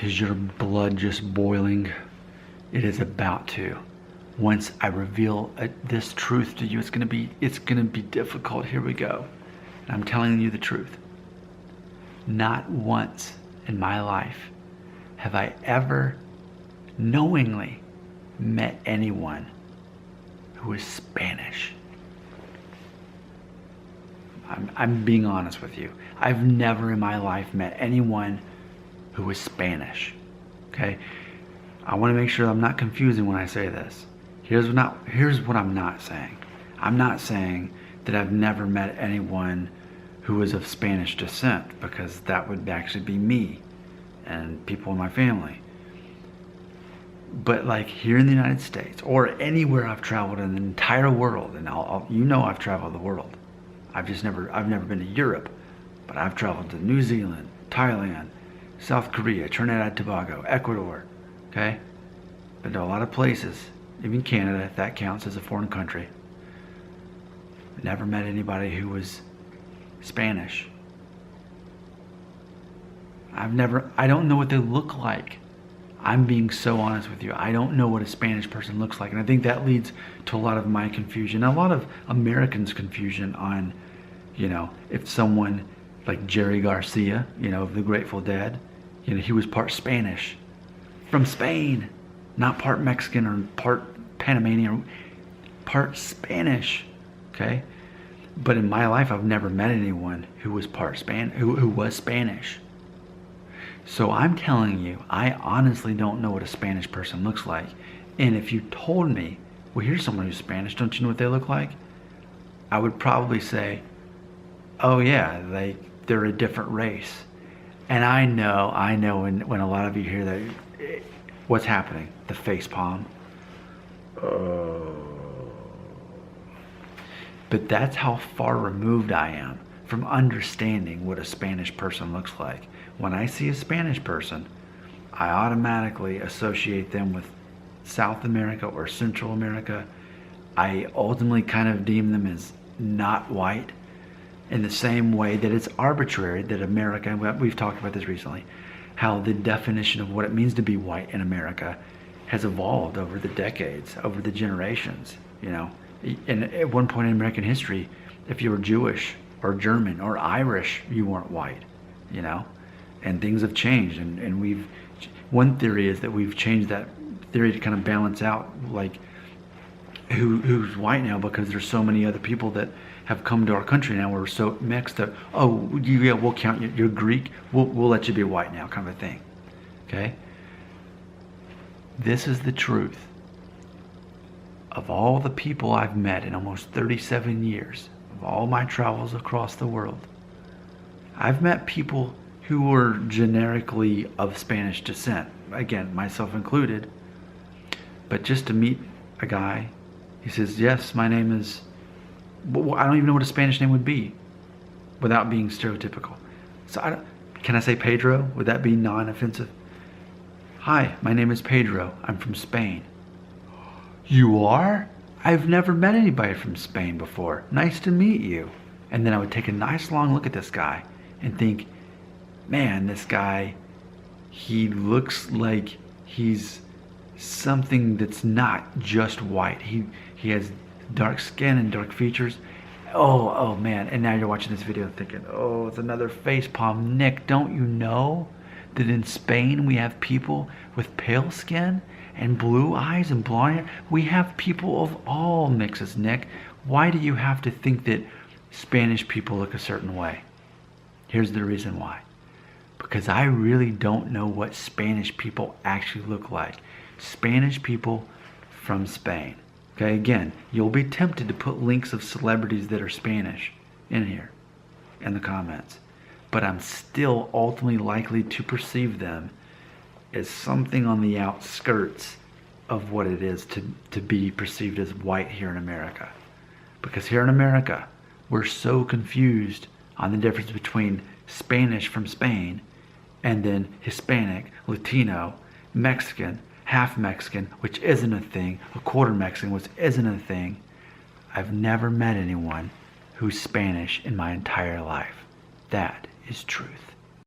Is your blood just boiling? It is about to. Once I reveal this truth to you, it's gonna be difficult. Here we go. And I'm telling you the truth. Not once in my life have I ever knowingly met anyone who is Spanish. I'm being honest with you. I've never in my life met anyone who is Spanish. Okay? I want to make sure I'm not confusing when I say this. Here's what I'm not saying. I'm not saying that I've never met anyone who is of Spanish descent, because that would actually be me and people in my family. But like here in the United States or anywhere I've traveled in the entire world, and I've traveled the world. I've never been to Europe, but I've traveled to New Zealand, Thailand, South Korea, Trinidad and Tobago, Ecuador, okay? Been to a lot of places, even Canada, if that counts as a foreign country. Never met anybody who was Spanish. I don't know what they look like. I'm being so honest with you. I don't know what a Spanish person looks like. And I think that leads to a lot of my confusion, a lot of Americans' confusion on, if someone like Jerry Garcia, of the Grateful Dead, he was part Spanish. From Spain. Not part Mexican or part Panamanian, part Spanish, okay? But in my life, I've never met anyone who was who was Spanish. So I'm telling you, I honestly don't know what a Spanish person looks like. And if you told me, well, here's someone who's Spanish, don't you know what they look like? I would probably say, oh yeah, they're a different race. And I know when a lot of you hear that, what's happening? The face palm. But that's how far removed I am from understanding what a Spanish person looks like. When I see a Spanish person, I automatically associate them with South America or Central America. I ultimately kind of deem them as not white, in the same way that it's arbitrary that America, we've talked about this recently, how the definition of what it means to be white in America has evolved over the decades, over the generations, And at one point in American history, if you were Jewish or German or Irish, you weren't white, And things have changed, and one theory is that we've changed that theory to kind of balance out, like, who's white now, because there's so many other people that have come to our country now. We're so mixed that, we'll count you, you're Greek, we'll let you be white now, kind of a thing. Okay? This is the truth. Of all the people I've met in almost 37 years, of all my travels across the world, I've met people who were generically of Spanish descent, again, myself included. But just to meet a guy, he says, yes, my name is, I don't even know what a Spanish name would be without being stereotypical. So can I say Pedro? Would that be non-offensive? Hi, my name is Pedro. I'm from Spain. You are? I've never met anybody from Spain before. Nice to meet you. And then I would take a nice long look at this guy and think, man, this guy, he looks like he's something that's not just white. He has dark skin and dark features. Oh man. And now you're watching this video thinking, oh, it's another face palm. Nick, don't you know that in Spain we have people with pale skin and blue eyes and blonde hair? We have people of all mixes, Nick. Why do you have to think that Spanish people look a certain way? Here's the reason why. Because I really don't know what Spanish people actually look like. Spanish people from Spain. Okay, again, you'll be tempted to put links of celebrities that are Spanish in here, in the comments. But I'm still ultimately likely to perceive them as something on the outskirts of what it is to be perceived as white here in America. Because here in America, we're so confused on the difference between Spanish from Spain and then Hispanic, Latino, Mexican, half Mexican, which isn't a thing, a quarter Mexican, which isn't a thing. I've never met anyone who's Spanish in my entire life. That is truth.